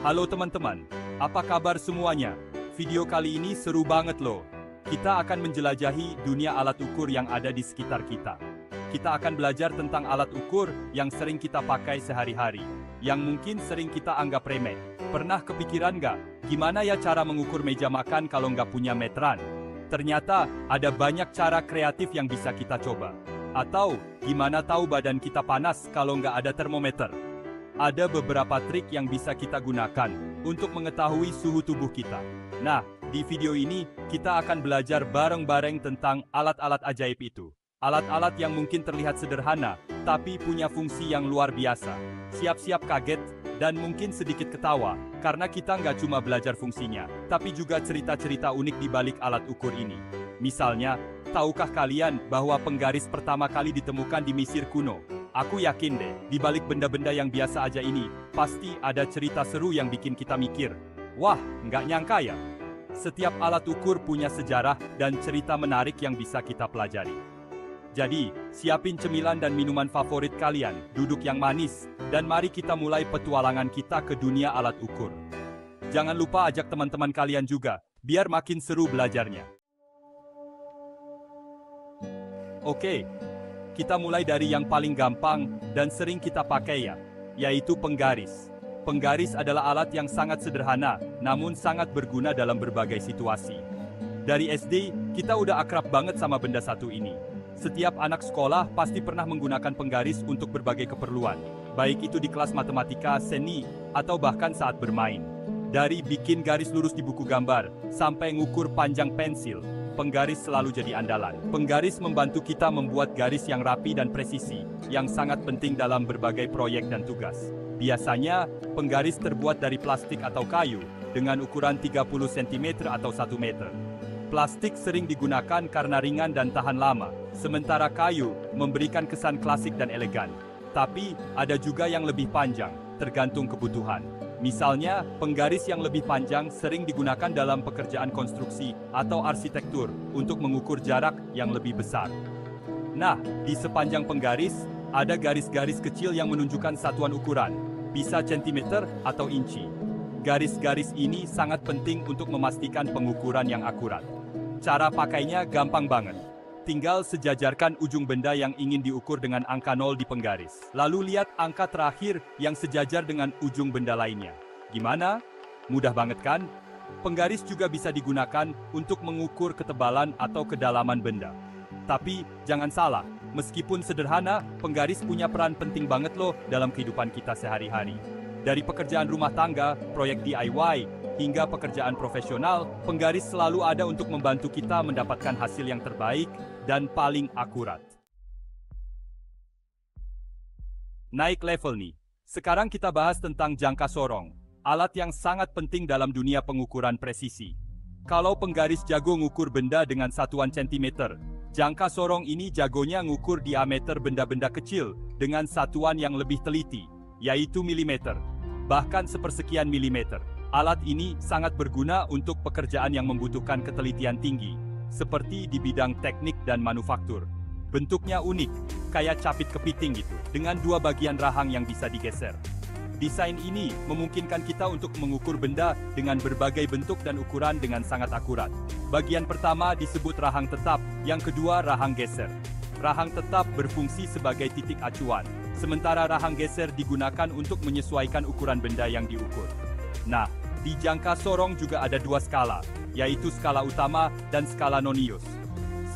Halo teman-teman, apa kabar semuanya? Video kali ini seru banget loh. Kita akan menjelajahi dunia alat ukur yang ada di sekitar kita. Kita akan belajar tentang alat ukur yang sering kita pakai sehari-hari, yang mungkin sering kita anggap remeh. Pernah kepikiran nggak, gimana ya cara mengukur meja makan kalau nggak punya meteran? Ternyata ada banyak cara kreatif yang bisa kita coba. Atau, gimana tahu badan kita panas kalau nggak ada termometer? Ada beberapa trik yang bisa kita gunakan untuk mengetahui suhu tubuh kita. Nah, di video ini kita akan belajar bareng-bareng tentang alat-alat ajaib itu. Alat-alat yang mungkin terlihat sederhana, tapi punya fungsi yang luar biasa. Siap-siap kaget dan mungkin sedikit ketawa, karena kita nggak cuma belajar fungsinya, tapi juga cerita-cerita unik di balik alat ukur ini. Misalnya, tahukah kalian bahwa penggaris pertama kali ditemukan di Mesir kuno? Aku yakin deh, di balik benda-benda yang biasa aja ini, pasti ada cerita seru yang bikin kita mikir, wah, nggak nyangka ya. Setiap alat ukur punya sejarah dan cerita menarik yang bisa kita pelajari. Jadi, siapin cemilan dan minuman favorit kalian, duduk yang manis, dan mari kita mulai petualangan kita ke dunia alat ukur. Jangan lupa ajak teman-teman kalian juga, biar makin seru belajarnya. Oke. Kita mulai dari yang paling gampang dan sering kita pakai yaitu penggaris. Penggaris adalah alat yang sangat sederhana, namun sangat berguna dalam berbagai situasi. Dari SD, kita udah akrab banget sama benda satu ini. Setiap anak sekolah pasti pernah menggunakan penggaris untuk berbagai keperluan, baik itu di kelas matematika, seni, atau bahkan saat bermain. Dari bikin garis lurus di buku gambar, sampai ngukur panjang pensil, penggaris selalu jadi andalan. Penggaris membantu kita membuat garis yang rapi dan presisi, yang sangat penting dalam berbagai proyek dan tugas. Biasanya, penggaris terbuat dari plastik atau kayu, dengan ukuran 30 cm atau 1 meter. Plastik sering digunakan karena ringan dan tahan lama, sementara kayu memberikan kesan klasik dan elegan. Tapi, ada juga yang lebih panjang, tergantung kebutuhan. Misalnya, penggaris yang lebih panjang sering digunakan dalam pekerjaan konstruksi atau arsitektur untuk mengukur jarak yang lebih besar. Nah, di sepanjang penggaris, ada garis-garis kecil yang menunjukkan satuan ukuran, bisa sentimeter atau inci. Garis-garis ini sangat penting untuk memastikan pengukuran yang akurat. Cara pakainya gampang banget. Tinggal sejajarkan ujung benda yang ingin diukur dengan angka 0 di penggaris. Lalu lihat angka terakhir yang sejajar dengan ujung benda lainnya. Gimana? Mudah banget kan? Penggaris juga bisa digunakan untuk mengukur ketebalan atau kedalaman benda. Tapi, jangan salah, meskipun sederhana, penggaris punya peran penting banget loh dalam kehidupan kita sehari-hari. Dari pekerjaan rumah tangga, proyek DIY, hingga pekerjaan profesional, penggaris selalu ada untuk membantu kita mendapatkan hasil yang terbaik dan paling akurat. Naik level nih. Sekarang kita bahas tentang jangka sorong, alat yang sangat penting dalam dunia pengukuran presisi. Kalau penggaris jago ngukur benda dengan satuan centimeter, jangka sorong ini jagonya ngukur diameter benda-benda kecil dengan satuan yang lebih teliti, yaitu milimeter, bahkan sepersekian milimeter. Alat ini sangat berguna untuk pekerjaan yang membutuhkan ketelitian tinggi, seperti di bidang teknik dan manufaktur. Bentuknya unik, kayak capit kepiting gitu, dengan dua bagian rahang yang bisa digeser. Desain ini memungkinkan kita untuk mengukur benda dengan berbagai bentuk dan ukuran dengan sangat akurat. Bagian pertama disebut rahang tetap, yang kedua rahang geser. Rahang tetap berfungsi sebagai titik acuan, sementara rahang geser digunakan untuk menyesuaikan ukuran benda yang diukur. Nah, di jangka sorong juga ada dua skala, yaitu skala utama dan skala nonius.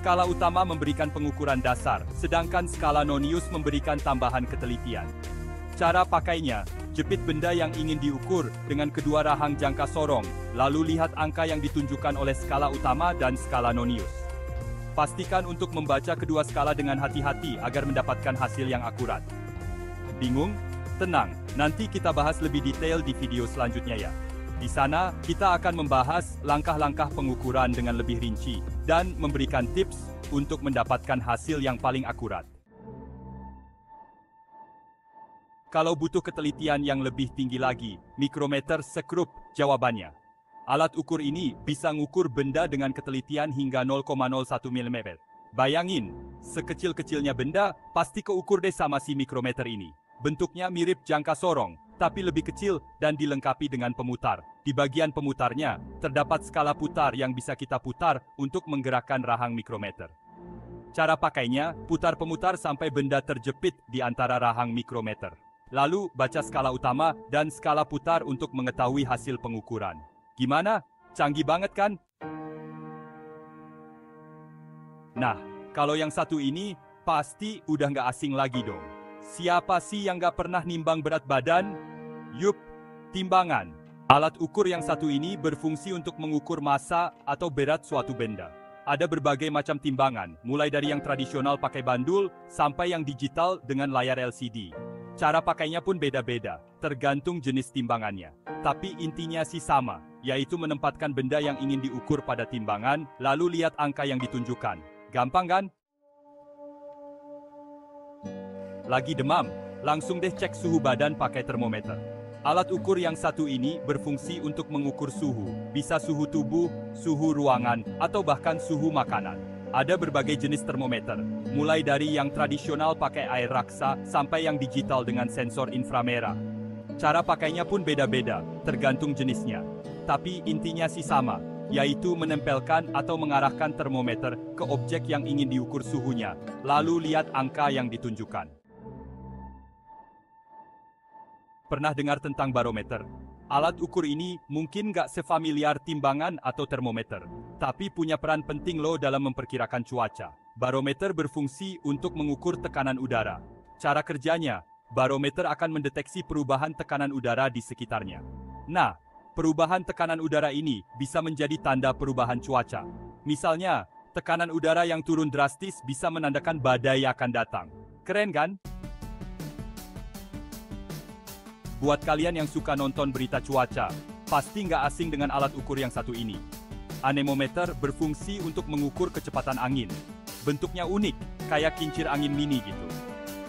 Skala utama memberikan pengukuran dasar, sedangkan skala nonius memberikan tambahan ketelitian. Cara pakainya, jepit benda yang ingin diukur dengan kedua rahang jangka sorong, lalu lihat angka yang ditunjukkan oleh skala utama dan skala nonius. Pastikan untuk membaca kedua skala dengan hati-hati agar mendapatkan hasil yang akurat. Bingung? Tenang, nanti kita bahas lebih detail di video selanjutnya ya. Di sana, kita akan membahas langkah-langkah pengukuran dengan lebih rinci, dan memberikan tips untuk mendapatkan hasil yang paling akurat. Kalau butuh ketelitian yang lebih tinggi lagi, mikrometer sekrup jawabannya. Alat ukur ini bisa ngukur benda dengan ketelitian hingga 0,01 mm. Bayangin, sekecil-kecilnya benda, pasti keukur deh sama si mikrometer ini. Bentuknya mirip jangka sorong, tapi lebih kecil dan dilengkapi dengan pemutar. Di bagian pemutarnya, terdapat skala putar yang bisa kita putar untuk menggerakkan rahang mikrometer. Cara pakainya, putar pemutar sampai benda terjepit di antara rahang mikrometer. Lalu, baca skala utama dan skala putar untuk mengetahui hasil pengukuran. Gimana? Canggih banget kan? Nah, kalau yang satu ini, pasti udah nggak asing lagi dong. Siapa sih yang nggak pernah nimbang berat badan? Yup, timbangan. Alat ukur yang satu ini berfungsi untuk mengukur massa atau berat suatu benda. Ada berbagai macam timbangan, mulai dari yang tradisional pakai bandul, sampai yang digital dengan layar LCD. Cara pakainya pun beda-beda, tergantung jenis timbangannya. Tapi intinya sih sama, yaitu menempatkan benda yang ingin diukur pada timbangan, lalu lihat angka yang ditunjukkan. Gampang kan? Lagi demam, langsung deh cek suhu badan pakai termometer. Alat ukur yang satu ini berfungsi untuk mengukur suhu, bisa suhu tubuh, suhu ruangan, atau bahkan suhu makanan. Ada berbagai jenis termometer, mulai dari yang tradisional pakai air raksa sampai yang digital dengan sensor inframerah. Cara pakainya pun beda-beda, tergantung jenisnya. Tapi intinya sih sama, yaitu menempelkan atau mengarahkan termometer ke objek yang ingin diukur suhunya, lalu lihat angka yang ditunjukkan. Pernah dengar tentang barometer? Alat ukur ini mungkin nggak sefamiliar timbangan atau termometer, tapi punya peran penting loh dalam memperkirakan cuaca. Barometer berfungsi untuk mengukur tekanan udara. Cara kerjanya, barometer akan mendeteksi perubahan tekanan udara di sekitarnya. Nah, perubahan tekanan udara ini bisa menjadi tanda perubahan cuaca. Misalnya, tekanan udara yang turun drastis bisa menandakan badai akan datang. Keren kan? Buat kalian yang suka nonton berita cuaca, pasti nggak asing dengan alat ukur yang satu ini. Anemometer berfungsi untuk mengukur kecepatan angin. Bentuknya unik, kayak kincir angin mini gitu.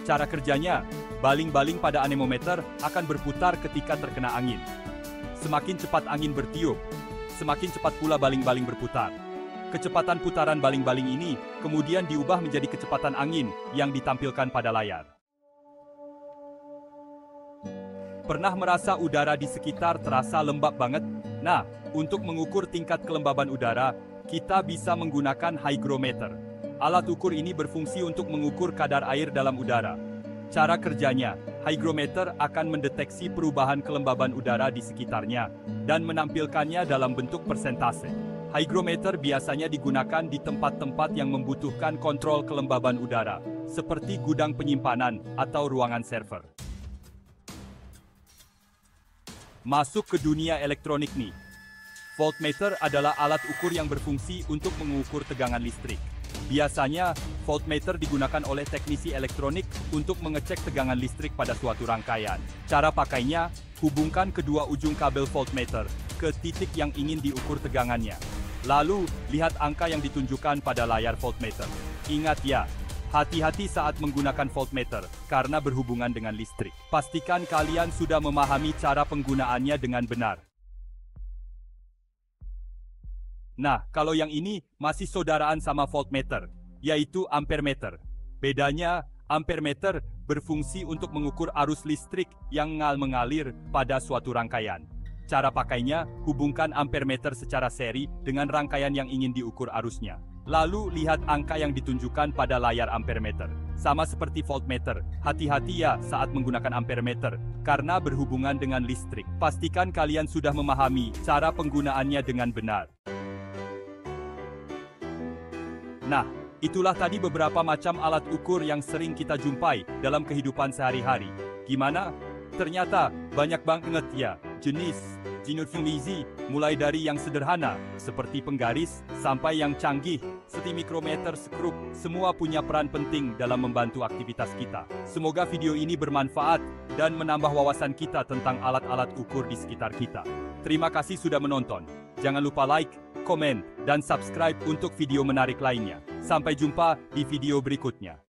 Cara kerjanya, baling-baling pada anemometer akan berputar ketika terkena angin. Semakin cepat angin bertiup, semakin cepat pula baling-baling berputar. Kecepatan putaran baling-baling ini kemudian diubah menjadi kecepatan angin yang ditampilkan pada layar. Pernah merasa udara di sekitar terasa lembab banget? Nah, untuk mengukur tingkat kelembaban udara, kita bisa menggunakan hygrometer. Alat ukur ini berfungsi untuk mengukur kadar air dalam udara. Cara kerjanya, hygrometer akan mendeteksi perubahan kelembaban udara di sekitarnya dan menampilkannya dalam bentuk persentase. Hygrometer biasanya digunakan di tempat-tempat yang membutuhkan kontrol kelembaban udara, seperti gudang penyimpanan atau ruangan server. Masuk ke dunia elektronik nih. Voltmeter adalah alat ukur yang berfungsi untuk mengukur tegangan listrik. Biasanya, voltmeter digunakan oleh teknisi elektronik untuk mengecek tegangan listrik pada suatu rangkaian. Cara pakainya, hubungkan kedua ujung kabel voltmeter ke titik yang ingin diukur tegangannya. Lalu, lihat angka yang ditunjukkan pada layar voltmeter. Ingat ya, hati-hati saat menggunakan voltmeter, karena berhubungan dengan listrik. Pastikan kalian sudah memahami cara penggunaannya dengan benar. Nah, kalau yang ini masih saudaraan sama voltmeter, yaitu ampermeter. Bedanya, ampermeter berfungsi untuk mengukur arus listrik yang mengalir pada suatu rangkaian. Cara pakainya, hubungkan ampermeter secara seri dengan rangkaian yang ingin diukur arusnya. Lalu lihat angka yang ditunjukkan pada layar ampermeter. Sama seperti voltmeter, hati-hati ya saat menggunakan ampermeter, karena berhubungan dengan listrik. Pastikan kalian sudah memahami cara penggunaannya dengan benar. Nah, itulah tadi beberapa macam alat ukur yang sering kita jumpai dalam kehidupan sehari-hari. Gimana? Ternyata banyak banget ya jenis Jinutfungmizi, mulai dari yang sederhana, seperti penggaris, sampai yang canggih, seperti mikrometer, skrup, semua punya peran penting dalam membantu aktivitas kita. Semoga video ini bermanfaat dan menambah wawasan kita tentang alat-alat ukur di sekitar kita. Terima kasih sudah menonton. Jangan lupa like, komen, dan subscribe untuk video menarik lainnya. Sampai jumpa di video berikutnya.